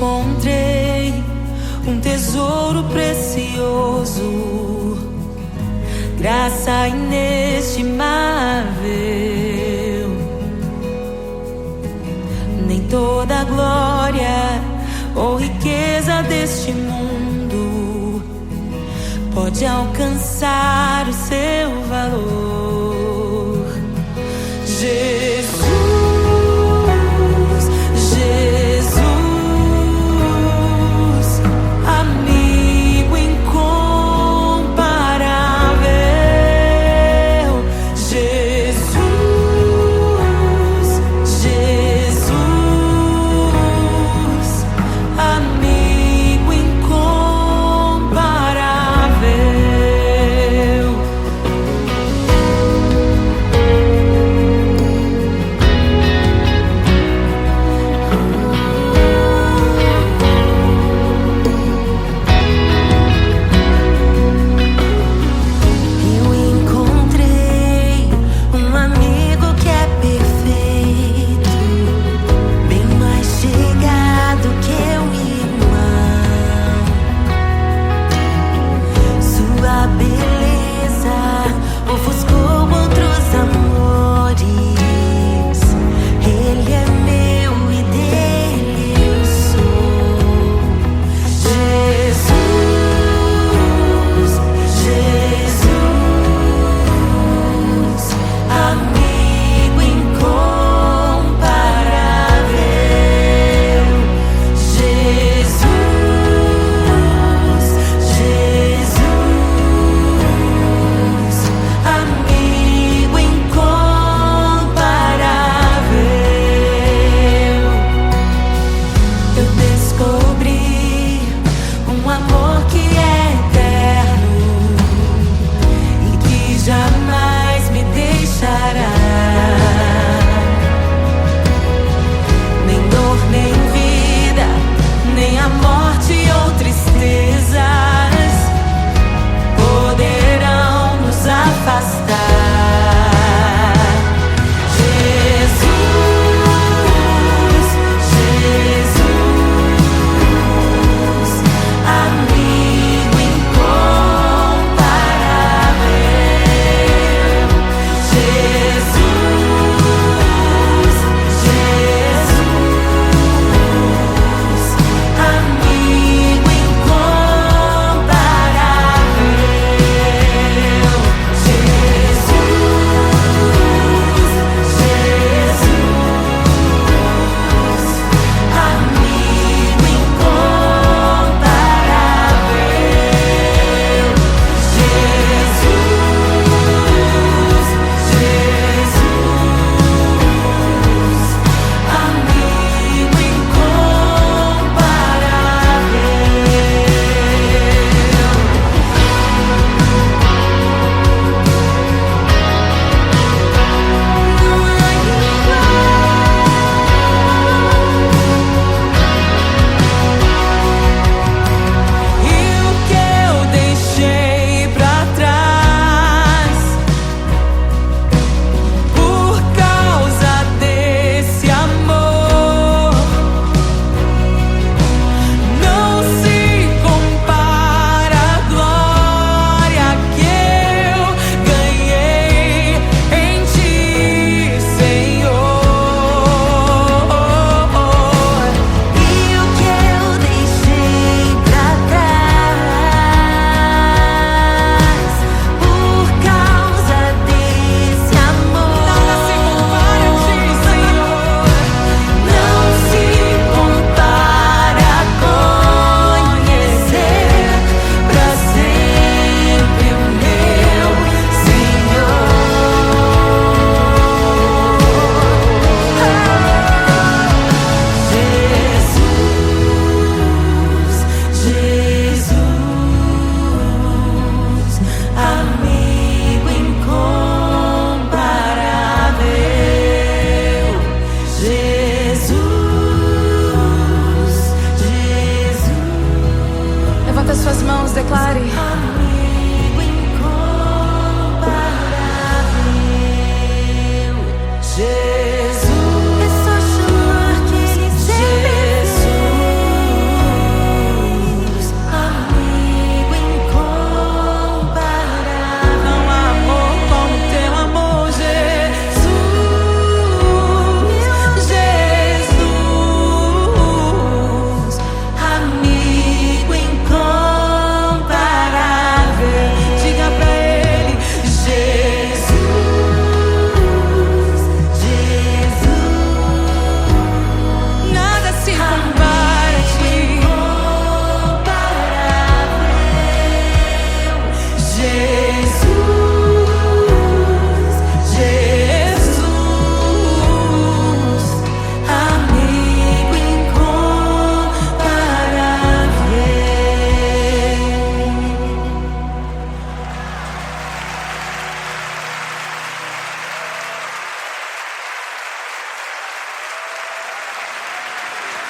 encontrei um tesouro precioso, graça inestimável. Nem toda a glória ou riqueza deste mundo pode alcançar o seu valor. Jesus, Jesus, amigo incomparável. Jesus, Jesus, amigo incomparável.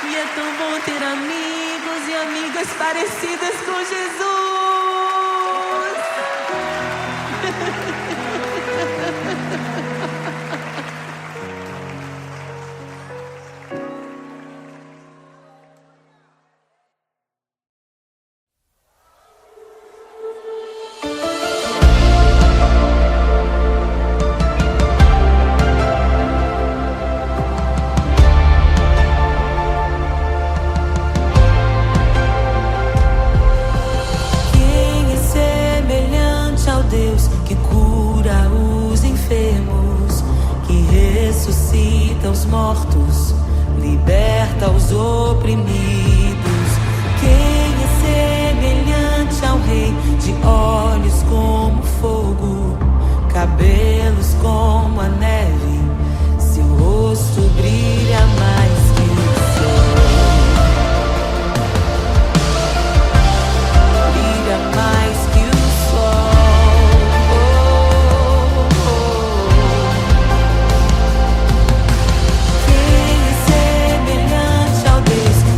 E é tão bom ter amigos e amigas parecidas com Jesus. Quem é semelhante ao Deus que cura os enfermos, que ressuscita os mortos, liberta os oprimidos? Quem é semelhante ao Rei, de olhos como fogo, cabelos como a neve, seu rosto brilha mais que o sol, brilha mais que o sol. Quem é semelhante ao Deus que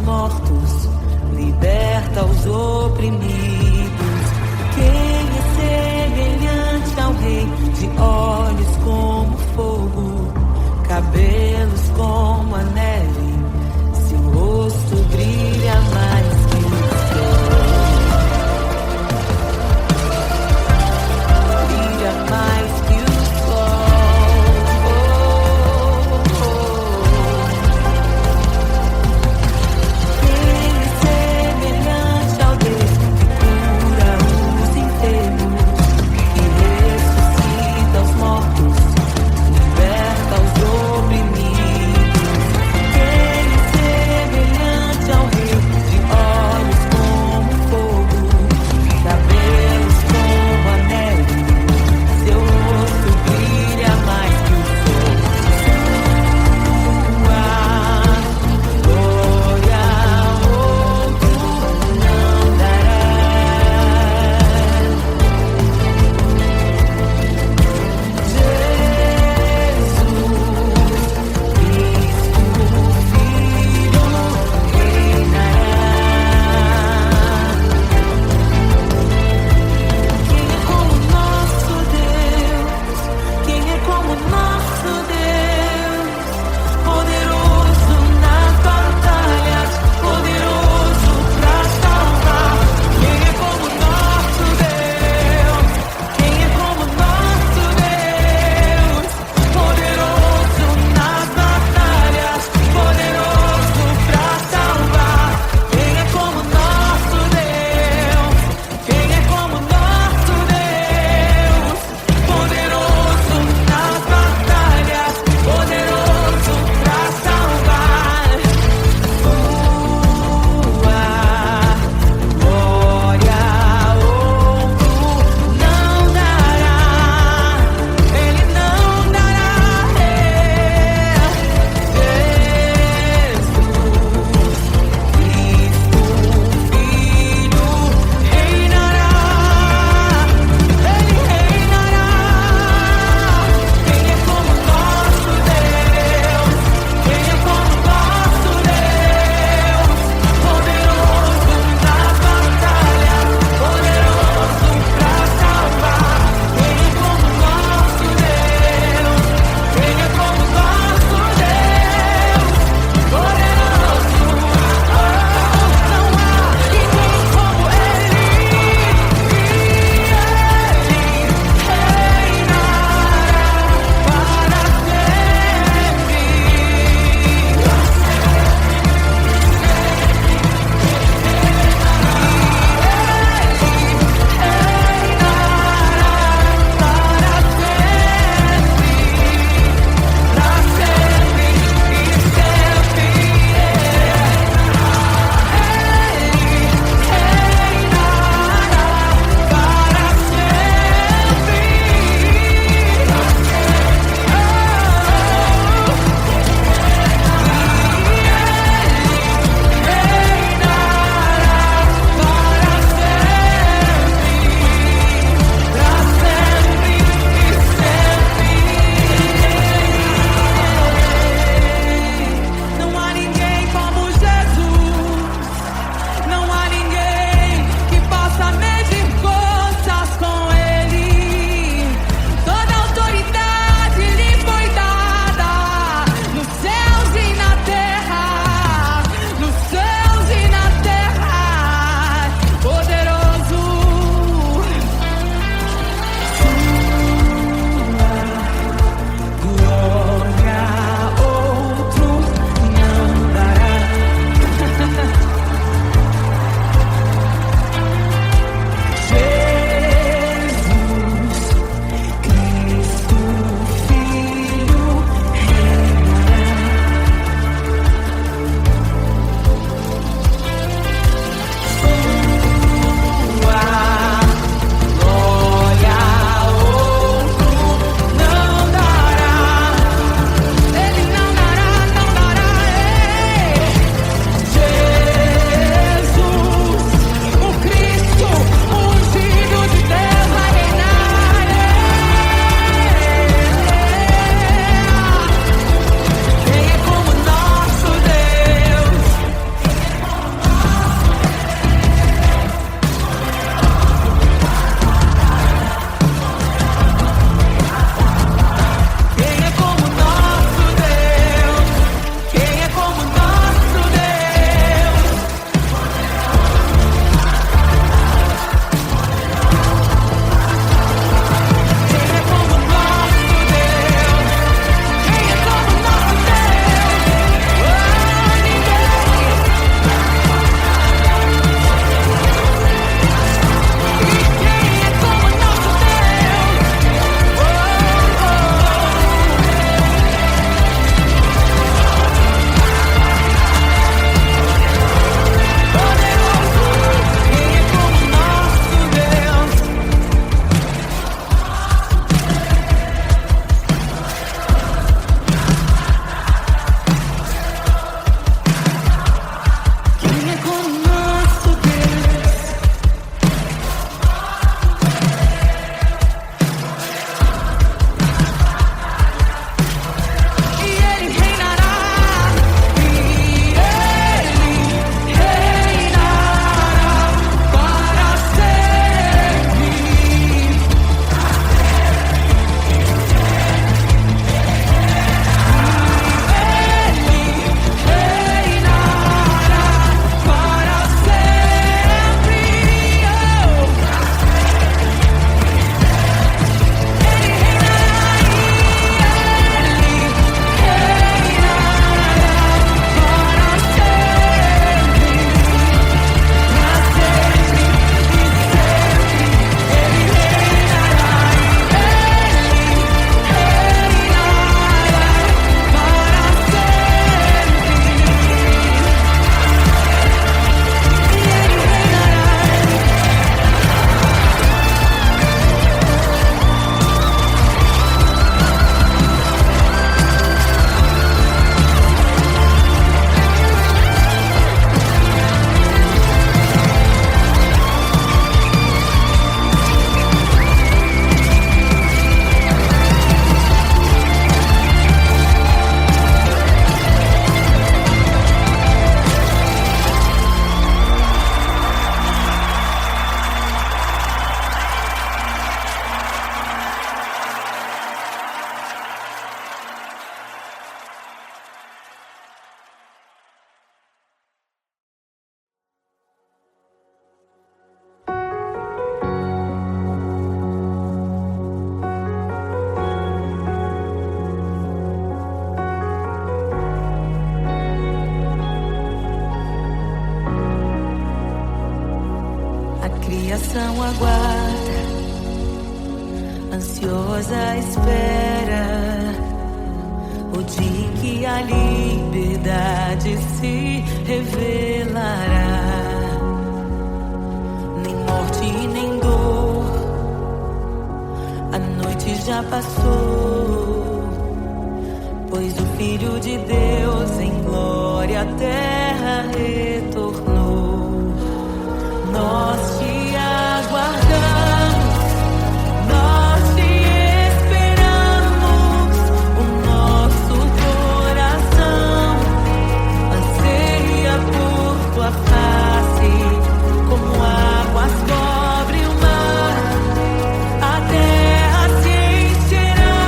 mortos, liberta os oprimidos. Quem é semelhante ao Rei, de olhos como fogo, cabelos como a neve, seu rosto brilha mais que o sol. Brilha mais que o mortos, liberta os oprimidos. Quem criação aguarda, ansiosa espera o dia em que a liberdade se revelará. Nem morte nem dor, a noite já passou, pois o Filho de Deus em glória à terra retornou. Nós te aguardamos, nós te esperamos. O nosso coração anseia por tua face, como águas cobrem o mar. A terra se encherá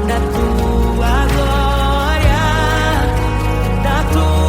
da tua glória, da tua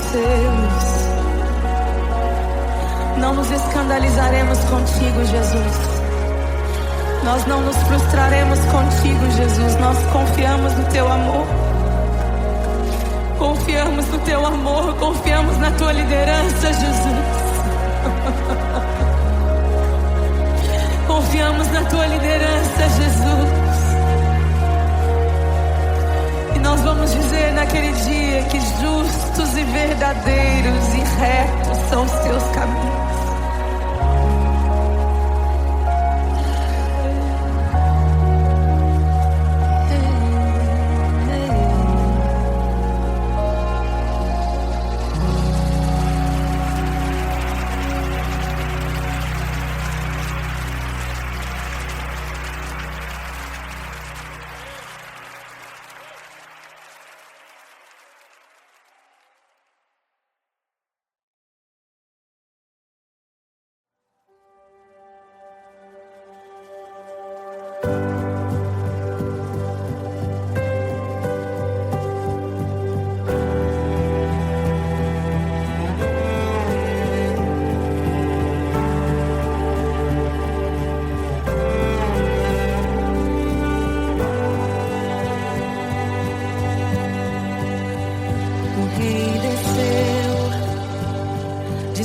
entristecermos. Não nos escandalizaremos contigo, Jesus. Nós não nos frustraremos contigo, Jesus. Nós confiamos no teu amor. Confiamos no teu amor. Confiamos na tua liderança, Jesus. Confiamos na tua liderança, Jesus. E nós vamos dizer naquele dia que justos e verdadeiros e retos são os teus caminhos.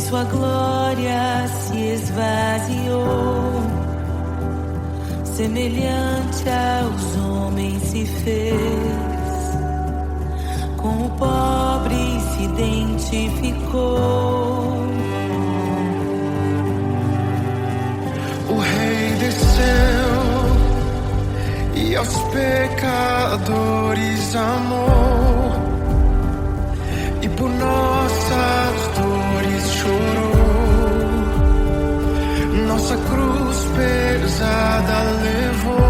Sua glória se esvaziou, semelhante aos homens se fez, com o pobre se identificou. O Rei desceu e aos pecadores amou, e por nossas dores chorou, nossa cruz pesada levou.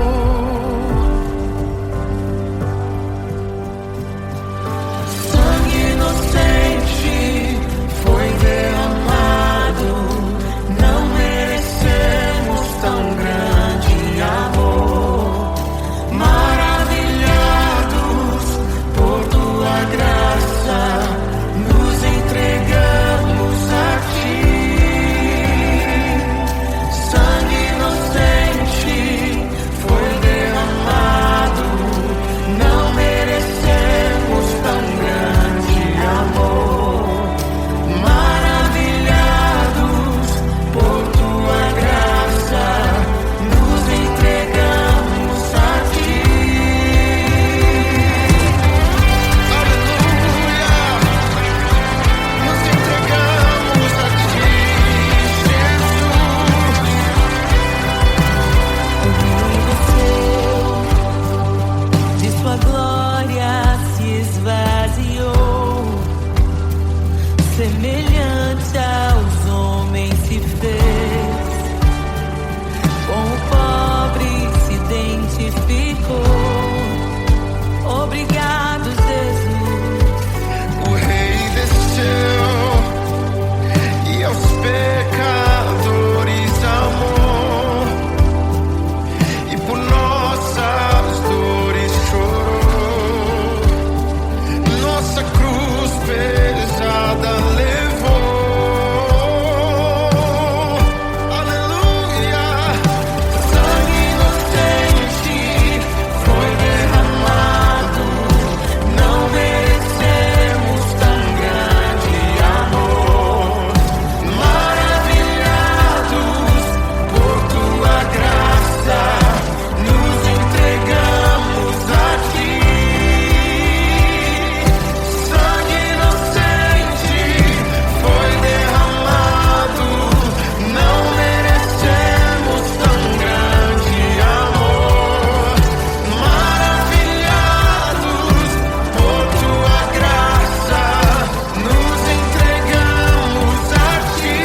Sangue inocente foi derramado, não merecemos tão grande amor. Maravilhados por tua graça, nos entregamos a ti. Sangue inocente foi derramado, não merecemos tão grande amor. Maravilhados por tua graça, nos entregamos a ti. Aleluia! Nos entregamos a ti, Jesus. De sua glória se esvaziou, semelhante aos homens se fez, com o pobre se identificou. Obrigado, Jesus. O Rei desceu e aos pecadores amou, e por nossas dores chorou, nossa cruz pesada levou. Aleluia! Sangue inocente foi derramado, não merecemos tão grande amor. Maravilhados por tua graça, nos entregamos a ti. Sangue inocente foi derramado, não merecemos tão grande amor. Maravilhados por tua graça, nos entregamos a ti.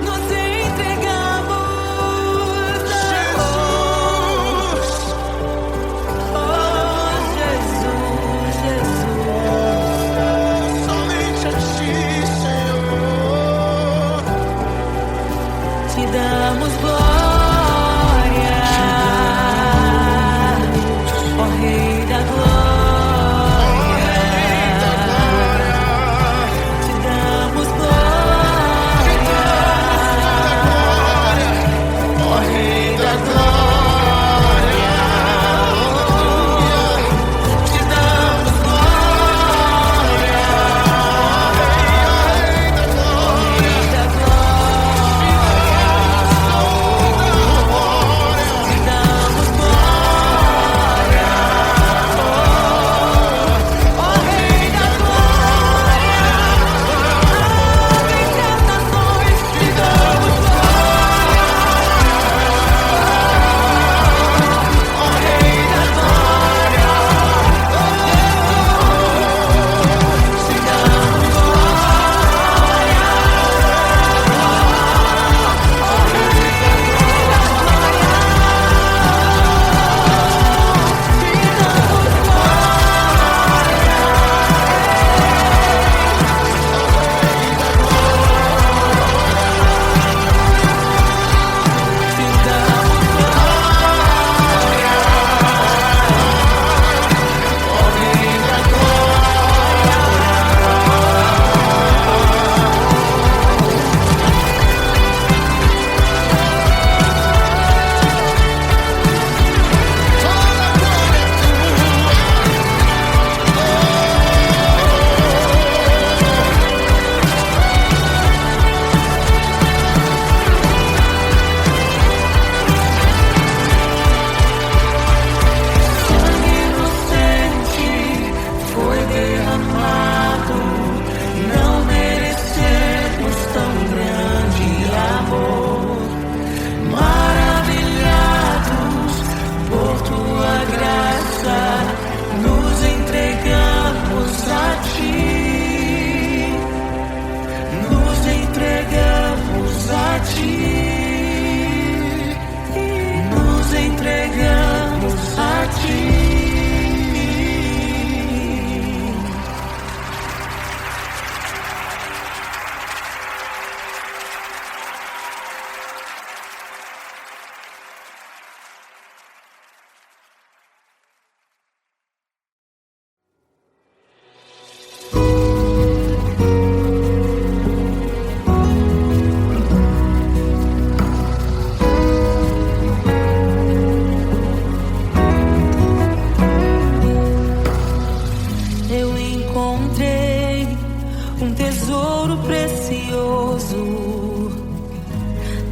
Nos entregamos a Jesus, Oh, Jesus, Jesus. somente a ti, Senhor. Te damos glória.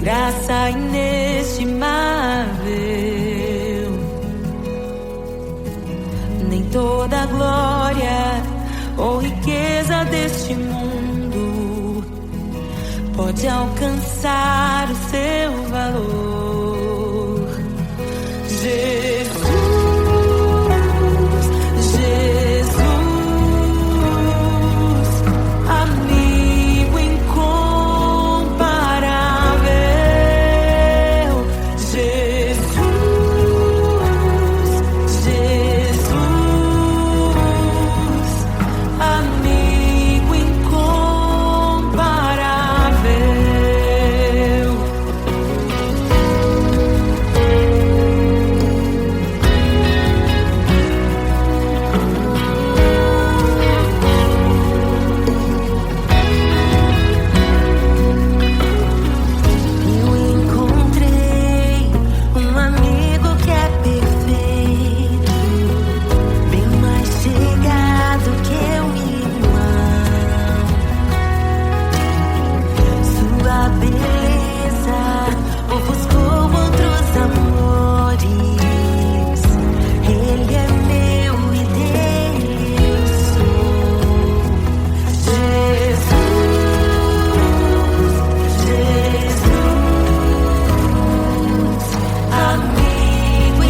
graça inestimável. Nem toda a glória ou riqueza deste mundo pode alcançar o seu valor. Jesus, Jesus, amigo incomparável. Jesus, Jesus, amigo incomparável. Eu encontrei um amigo que é perfeito, bem mais chegado que um irmão. Sua beleza ofuscou outros amores. Ele é meu e dele eu sou. Jesus, Jesus, amigo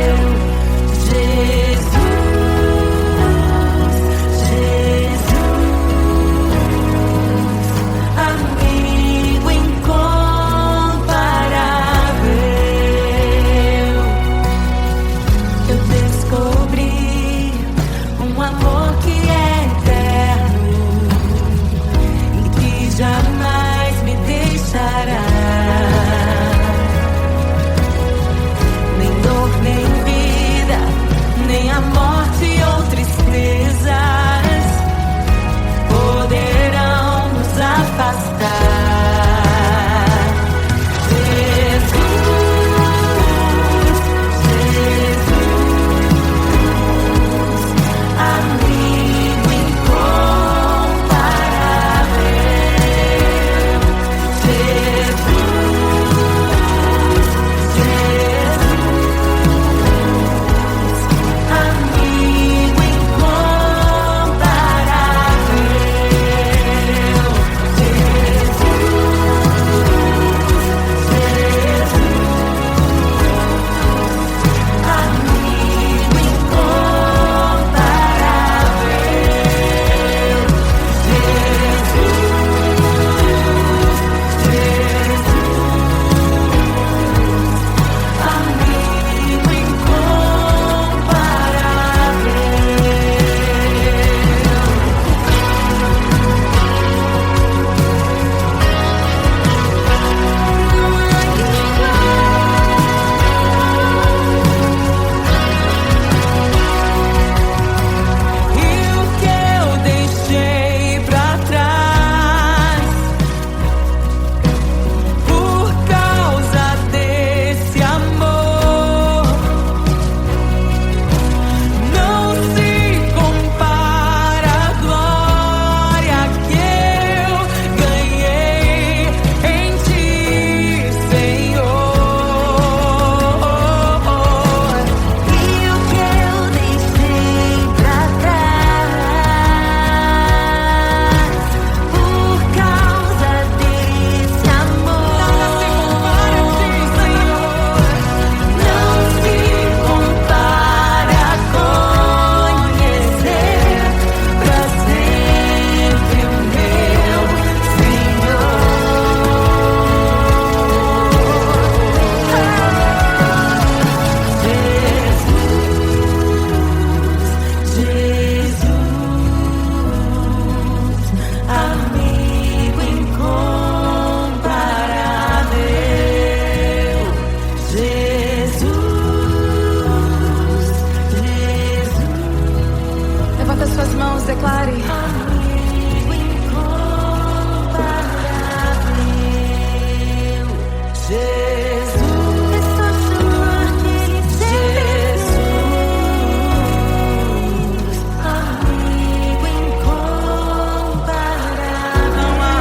incomparável. Jesus, Jesus, amigo incomparável. Eu descobri um amor que é eterno e que jamais me deixará. Nem dor, nem vida, nem a morte ou tristezas poderão nos afastar. Jesus, Jesus, amigo incomparável. Jesus, Jesus, amigo Não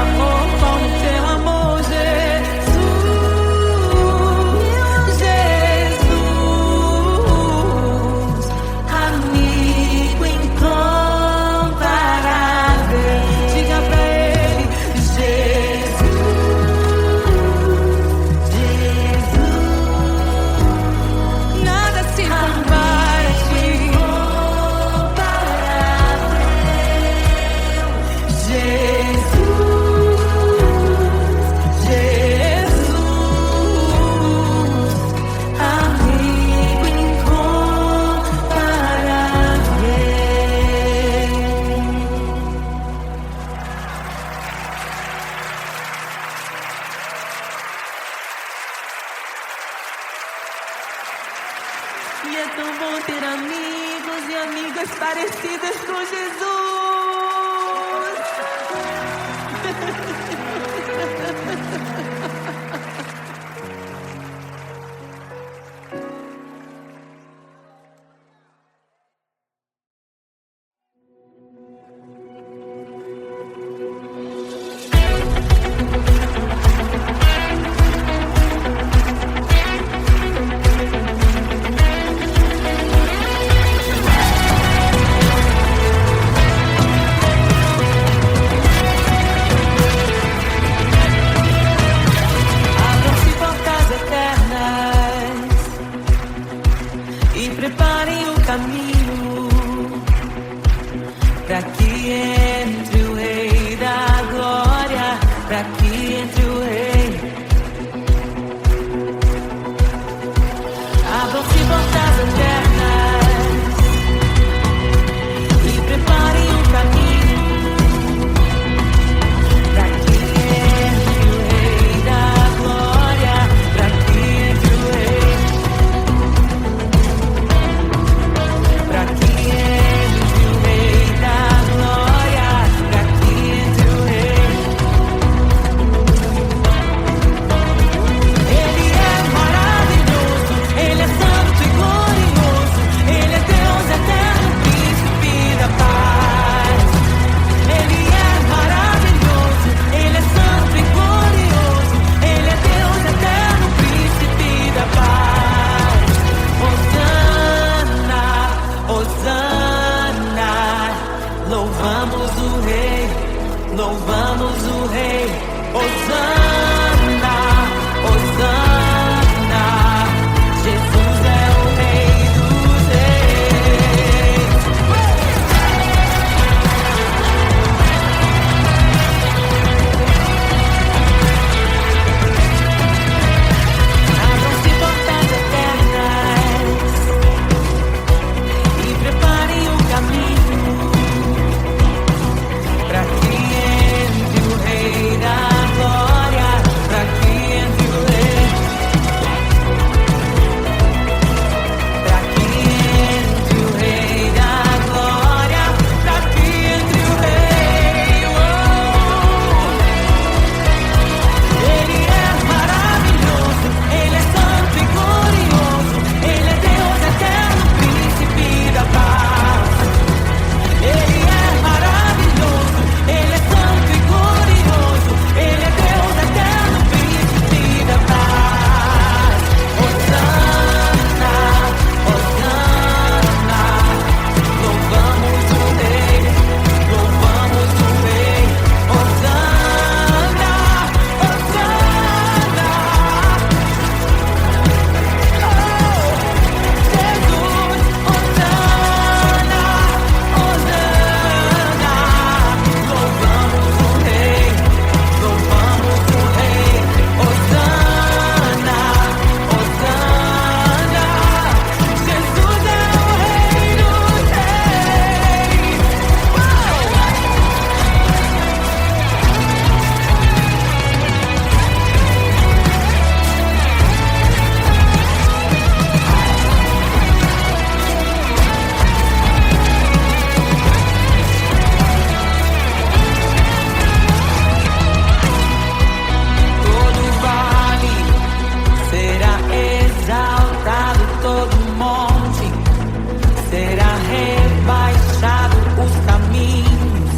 Louvamos o Rei, louvamos o Rei. Hosana, Hosana. Jesus é o Rei dos Reis. Abram-se portas eternas e preparem o caminho para que entre o Rei da Glória, para que entre o Rei, para que entre o Rei da Glória, para que entre o Rei. Ele é maravilhoso, Ele é santo e glorioso, Ele é Deus eterno, príncipe da paz. Ele é maravilhoso, Ele é santo e glorioso, Ele é Deus eterno, príncipe da paz. Hosana, Hosana. Louvamos o Rei, louvamos o Rei. Hosana, Hosana. Jesus, Hosana, Hosana. Louvamos o Rei, louvamos o Rei. Hosana, Hosana. Jesus é o Rei dos Reis. Todo vale será exaltado, todo monte será rebaixado, os caminhos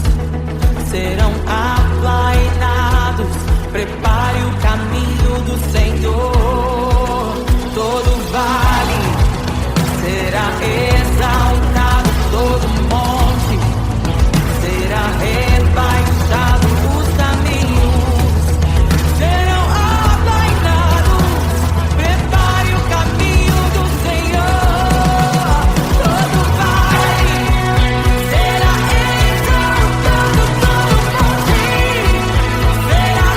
serão aplainados. Prepare o caminho do Senhor. Todo vale será exaltado, todo monte será rebaixado, os caminhos serão aplainados. Prepare o caminho do Senhor. Todo vale será exaltado, todo monte será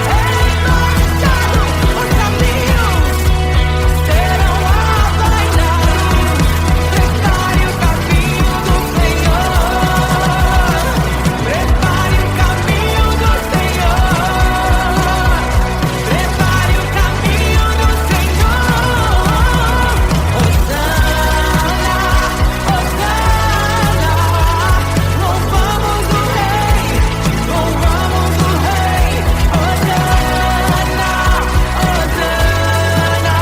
rebaixado, os caminhos serão aplainados. Prepare o caminho do Senhor. Prepare o caminho do Senhor. Prepare o caminho do Senhor. Hosana, Hosana. Louvamos o Rei, louvamos o Rei. Hosana, Hosana.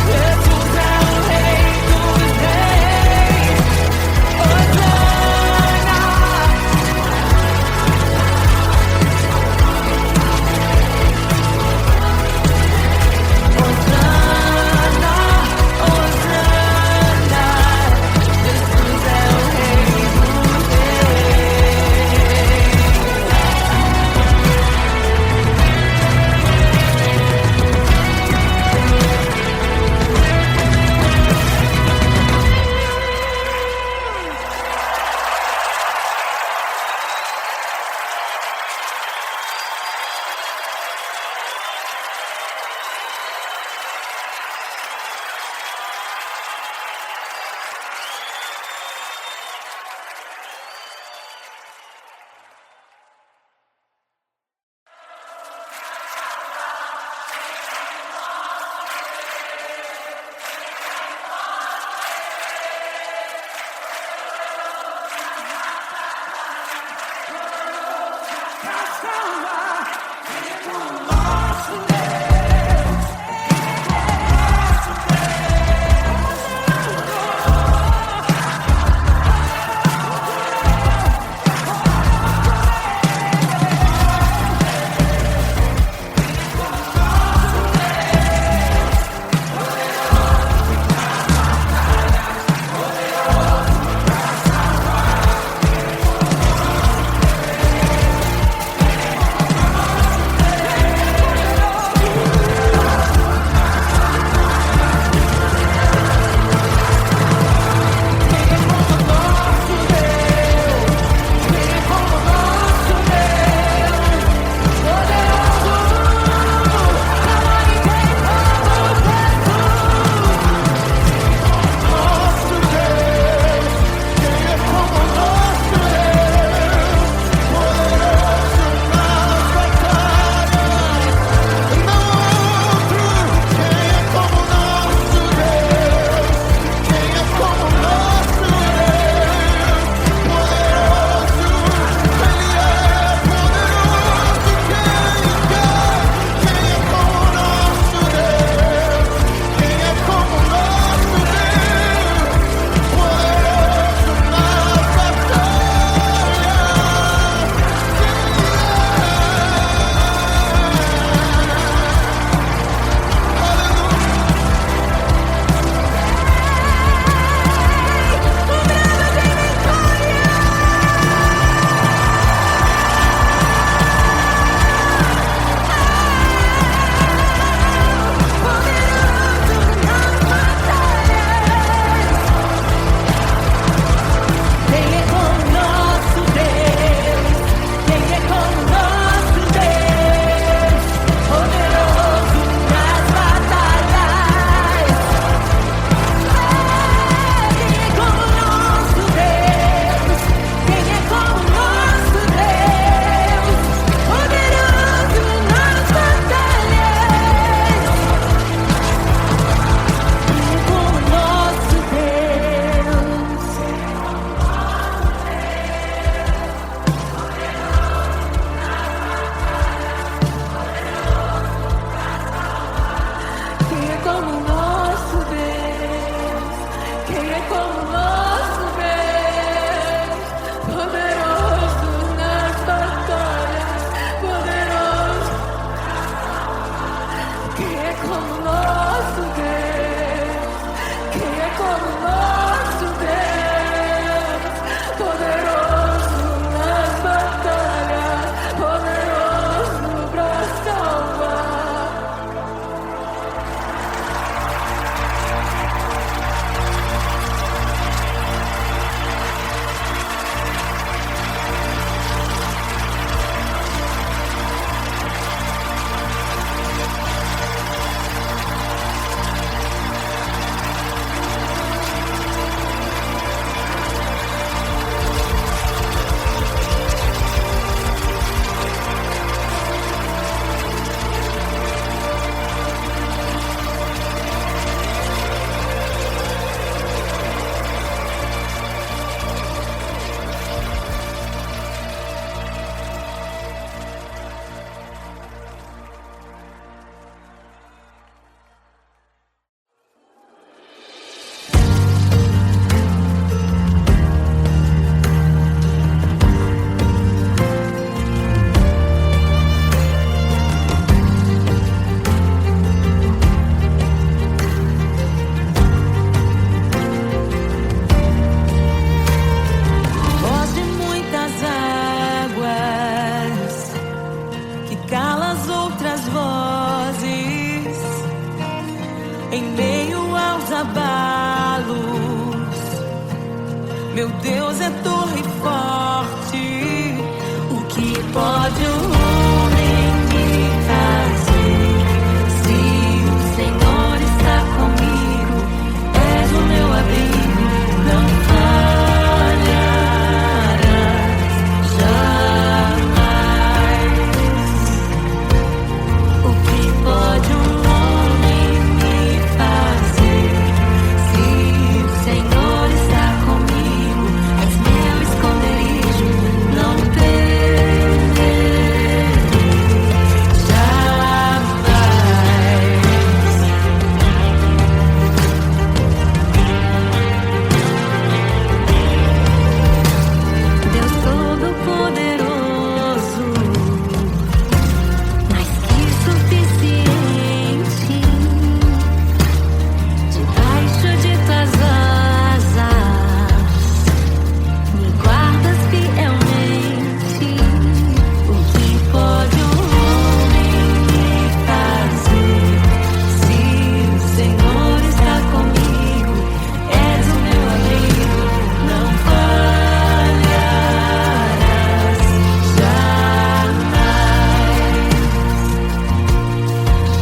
Jesus é o Rei dos Reis. Hosana. Hosana, Hosana. Jesus é o Rei dos Reis. Meu Deus é torre forte. O que pode o homem me fazer? Se o Senhor está comigo, és o meu abrigo, não falharás jamais. O que pode um homem me fazer? Se o Senhor está comigo, és meu esconderijo, não temerei jamais. Deus Todo-Poderoso, mais que suficiente, debaixo de tuas asas me guardas fielmente. O que pode um homem me fazer? Se o Senhor está comigo, és o meu abrigo, não falharás jamais.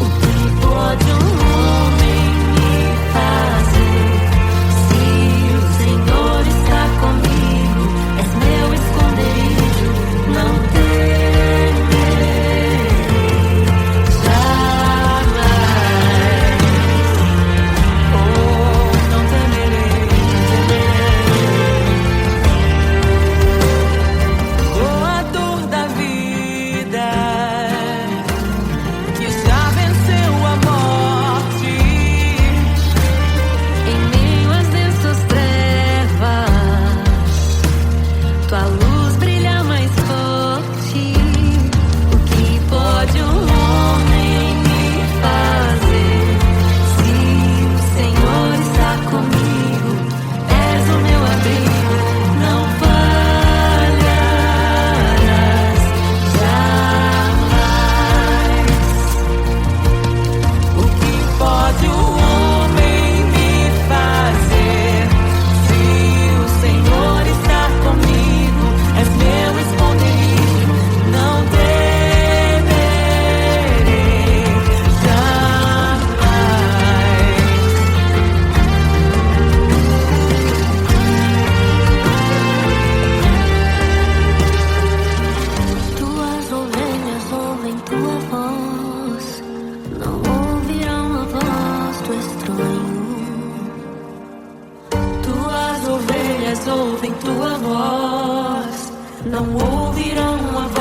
O que pode um homem me fazer? Se o Senhor está comigo, és meu esconderijo, não temerei jamais. Oh, não temerei. Doador da vida, que já venceu a morte. Em meio às densas trevas, tua luz brilha mais forte. O que pode um homem me fazer? Se o Senhor está comigo, és o meu abrigo, não falharás jamais. O que pode o homem me fazer? Se o Senhor está comigo, és meu esconderijo, não temerei jamais. Tuas ovelhas ouvem tua voz, não ouvirão a voz do estranho. Tuas ovelhas ouvem tua voz, não ouvirão a voz